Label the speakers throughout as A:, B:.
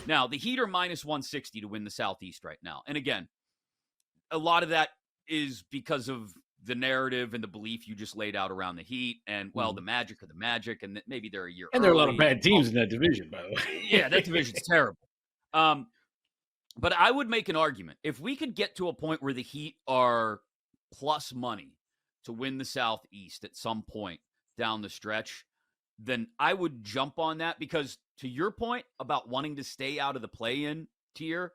A: Now, the Heat are minus 160 to win the Southeast right now. And again, a lot of that is because of the narrative and the belief you just laid out around the Heat. And, well, the Magic are the Magic, and maybe they're a year
B: And
A: early.
B: there are a lot of bad teams in that division, by the way.
A: Yeah, that division's terrible. But I would make an argument. If we could get to a point where the Heat are plus money to win the Southeast at some point down the stretch, then I would jump on that, because to your point about wanting to stay out of the play-in tier,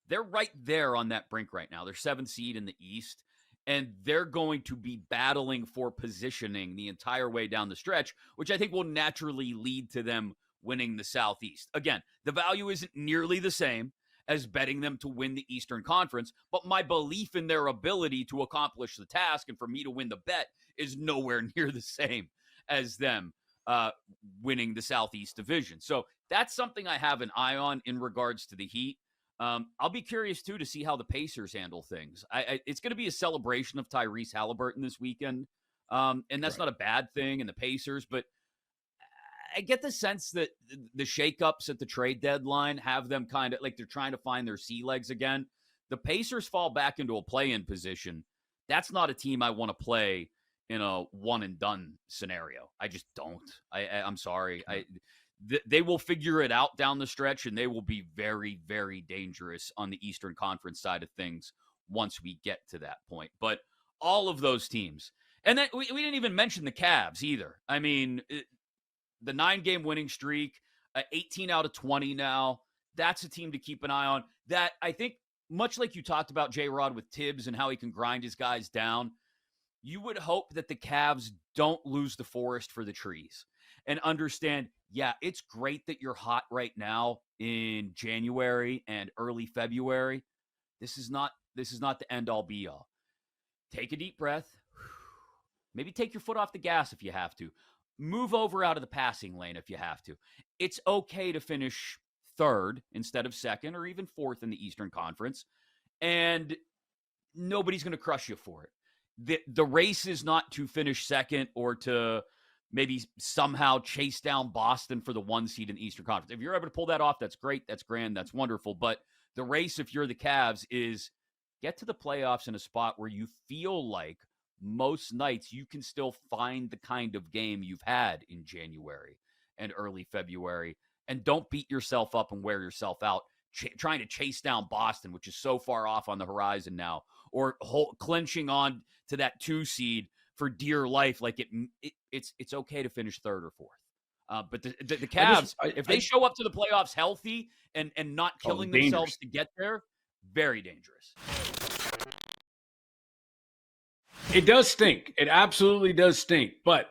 A: they're right there on that brink right now. They're 7th seed in the East, and they're going to be battling for positioning the entire way down the stretch, which I think will naturally lead to them winning the Southeast. Again, the value isn't nearly the same as betting them to win the Eastern Conference, but my belief in their ability to accomplish the task and for me to win the bet is nowhere near the same as them winning the Southeast Division. So that's something I have an eye on in regards to the Heat. I'll be curious, too, to see how the Pacers handle things. It's going to be a celebration of Tyrese Halliburton this weekend, and that's not a bad thing in the Pacers, but I get the sense that the shakeups at the trade deadline have them kind of like they're trying to find their sea legs again. The Pacers fall back into a play-in position. That's not a team I want to play in a one-and-done scenario. I just don't. I'm sorry. They will figure it out down the stretch, and they will be very, very dangerous on the Eastern Conference side of things once we get to that point. But all of those teams, and then we didn't even mention the Cavs either. I mean, the 9-game winning streak, 18 out of 20 now. That's a team to keep an eye on. That I think, much like you talked about J-Rod with Tibbs and how he can grind his guys down, you would hope that the Cavs don't lose the forest for the trees and understand, yeah, it's great that you're hot right now in January and early February. This is not the end-all be-all. Take a deep breath. Maybe take your foot off the gas if you have to. Move over out of the passing lane if you have to. It's okay to finish 3rd instead of 2nd or even 4th in the Eastern Conference, and nobody's going to crush you for it. The race is not to finish 2nd or to maybe somehow chase down Boston for the 1 seed in the Eastern Conference. If you're able to pull that off, that's great, that's grand, that's wonderful. But the race, if you're the Cavs, is get to the playoffs in a spot where you feel like most nights you can still find the kind of game you've had in January and early February, and don't beat yourself up and wear yourself out trying to chase down Boston, which is so far off on the horizon now, or clinching on to that 2 seed for dear life. Like it's okay to finish 3rd or 4th. But the Cavs, if they show up to the playoffs healthy and not killing themselves to get there, very dangerous.
B: It does stink. It absolutely does stink. But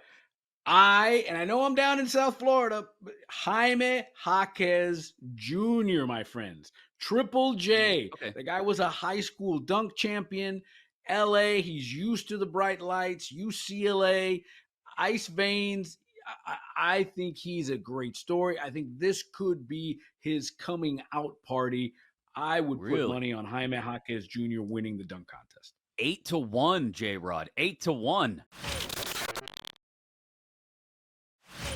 B: I know I'm down in South Florida, but Jaime Jaquez Jr., my friends. Triple J.
A: Okay.
B: The guy was a high school dunk champion. LA, he's used to the bright lights. UCLA, ice veins. I think he's a great story. I think this could be his coming out party. I would put money on Jaime Jaquez Jr. winning the dunk contest.
A: 8-1, J-Rod. 8-1.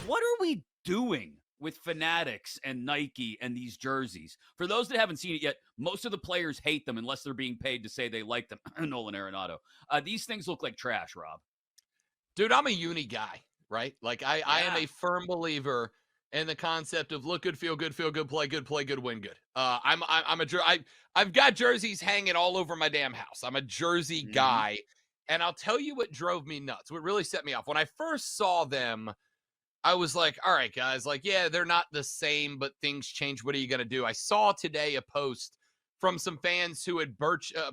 A: What are we doing with Fanatics and Nike and these jerseys? For those that haven't seen it yet, most of the players hate them unless they're being paid to say they like them. Nolan Arenado. These things look like trash, Rob.
C: Dude, I'm a uni guy, right? Like I am a firm believer in the concept of look good, feel good, play good, win good. I've got jerseys hanging all over my damn house. I'm a jersey guy. And I'll tell you what drove me nuts. What really set me off. When I first saw them, I was like, all right, guys, like, yeah, they're not the same, but things change. What are you going to do? I saw today a post from some fans who had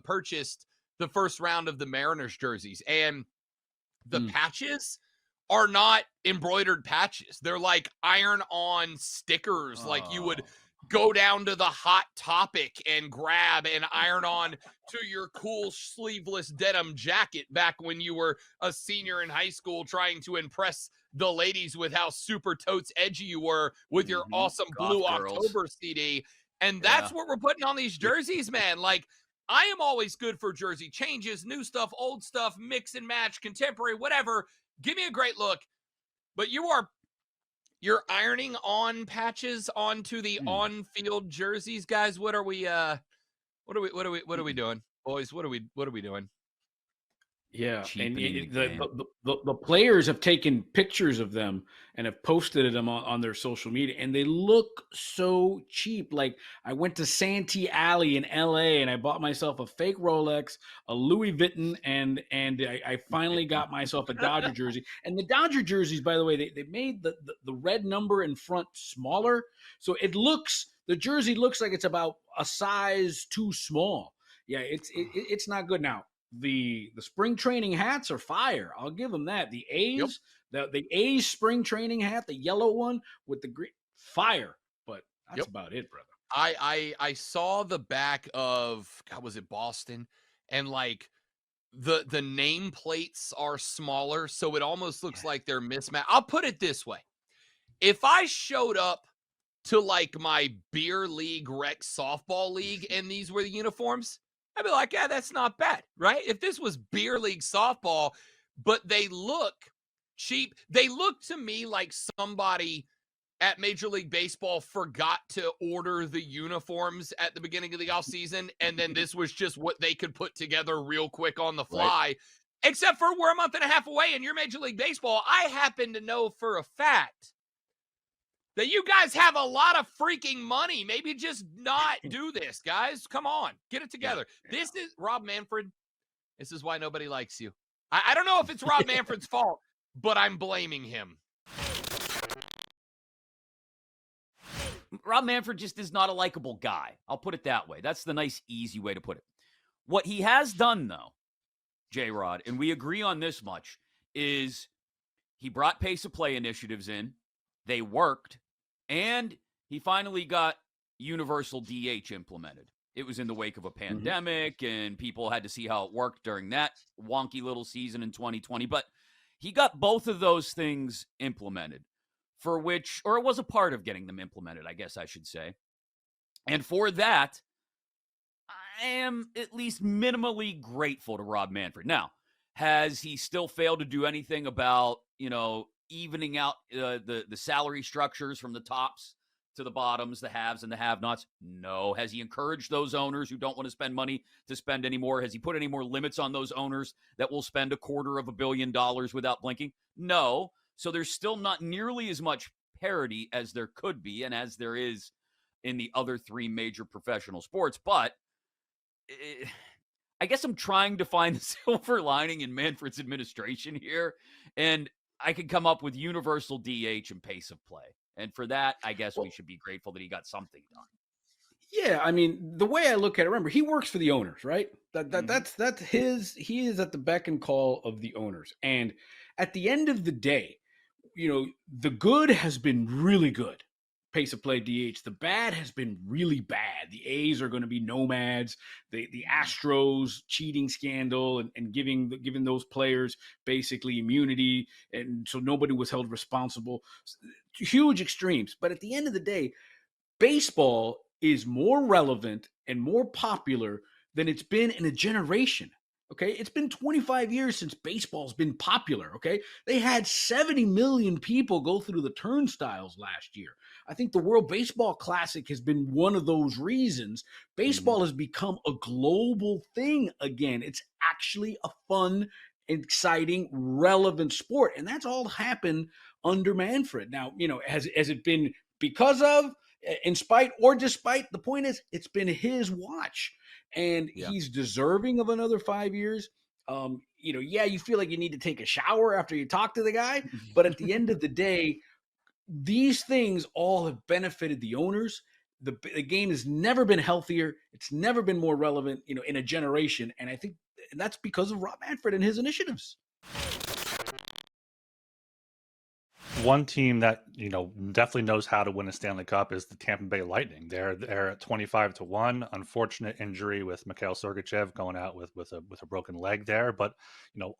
C: purchased the first round of the Mariners jerseys. And the patches are not embroidered patches. They're like iron-on stickers. Like you would go down to the Hot Topic and grab and iron on to your cool sleeveless denim jacket back when you were a senior in high school trying to impress the ladies with how super totes edgy you were with your awesome Blue October CD. And that's what we're putting on these jerseys, man. Like, I am always good for jersey changes, new stuff, old stuff, mix and match, contemporary, whatever. Give me a great look. But you are you're ironing on patches onto the on-field jerseys, guys. What are we doing, boys? What are we doing?
B: Yeah, and
A: Cheapening the game.
B: the players have taken pictures of them and have posted them on their social media, and they look so cheap. Like, I went to Santee Alley in LA and I bought myself a fake Rolex, a Louis Vuitton, and I finally got myself a Dodger jersey. And the Dodger jerseys, by the way, they made the red number in front smaller, so the jersey looks like it's about a size too small. Yeah, it's not good now. The spring training hats are fire. I'll give them that. The A's, the A's spring training hat, the yellow one with the green, fire. But that's about it, brother.
C: I saw the back of, God, was it Boston? And like the nameplates are smaller, so it almost looks like they're mismatched. I'll put it this way: if I showed up to like my beer league rec softball league and these were the uniforms, I'd be like, yeah, that's not bad, right? If this was beer league softball, but they look cheap, they look to me like somebody at Major League Baseball forgot to order the uniforms at the beginning of the offseason, and then this was just what they could put together real quick on the fly. Right. Except for we're a month and a half away and you're Major League Baseball. I happen to know for a fact that you guys have a lot of freaking money. Maybe just not do this, guys. Come on, get it together. This is Rob Manfred. This is why nobody likes you. I don't know if it's Rob Manfred's fault, but I'm blaming him.
A: Rob Manfred just is not a likable guy. I'll put it that way. That's the nice, easy way to put it. What he has done, though, J-Rod, and we agree on this much, is he brought pace of play initiatives in. They worked. And he finally got universal DH implemented. It was in the wake of a pandemic, and people had to see how it worked during that wonky little season in 2020. But he got both of those things implemented, for which, or it was a part of getting them implemented, I guess I should say. And for that, I am at least minimally grateful to Rob Manfred. Now, has he still failed to do anything about, evening out the salary structures from the tops to the bottoms, the haves and the have-nots? No. Has he encouraged those owners who don't want to spend money to spend any more? Has he put any more limits on those owners that will spend $250 million without blinking? No. So there's still not nearly as much parity as there could be and as there is in the other three major professional sports. But I guess I'm trying to find the silver lining in Manfred's administration here. And I could come up with universal DH and pace of play. And for that, I guess we should be grateful that he got something done.
B: Yeah, I mean, the way I look at it, remember, he works for the owners, right? That's he is at the beck and call of the owners. And at the end of the day, the good has been really good. Pace of play DH. The bad has been really bad. The A's are going to be nomads. The Astros cheating scandal and giving those players basically immunity, and so nobody was held responsible. Huge extremes. But at the end of the day, baseball is more relevant and more popular than it's been in a generation. Okay, it's been 25 years since baseball's been popular. Okay, they had 70 million people go through the turnstiles last year. I think the World Baseball Classic has been one of those reasons. Baseball has become a global thing again. It's actually a fun, exciting, relevant sport, and that's all happened under Manfred. Now, has it been because of, in spite or despite? The point is, it's been his watch. And he's deserving of another 5 years. You feel like you need to take a shower after you talk to the guy. But at the end of the day, these things all have benefited the owners. The game has never been healthier. It's never been more relevant, in a generation. And I think that's because of Rob Manfred and his initiatives.
D: One team that definitely knows how to win a Stanley Cup is the Tampa Bay Lightning. They're at 25-1. Unfortunate injury with Mikhail Sergachev going out with a broken leg there, but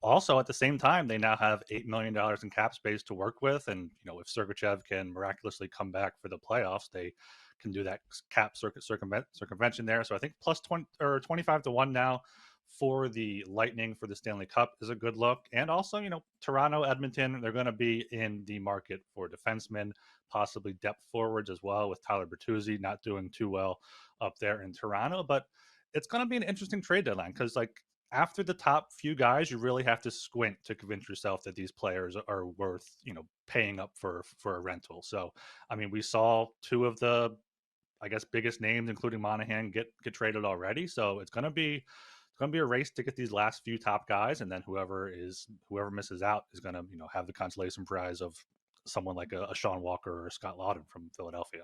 D: also at the same time they now have $8 million in cap space to work with, and if Sergachev can miraculously come back for the playoffs, they can do that cap circumvention there. So I think plus 20 or 25-1 now for the Lightning for the Stanley Cup is a good look. And also, Toronto, Edmonton, they're going to be in the market for defensemen, possibly depth forwards as well, with Tyler Bertuzzi not doing too well up there in Toronto. But it's going to be an interesting trade deadline because, like, after the top few guys, you really have to squint to convince yourself that these players are worth, paying up for a rental. So, I mean, we saw two of the, I guess, biggest names, including Monahan, get traded already. So it's going to be a race to get these last few top guys, and then whoever misses out is going to have the consolation prize of someone like a Sean Walker or a Scott Laughton from Philadelphia.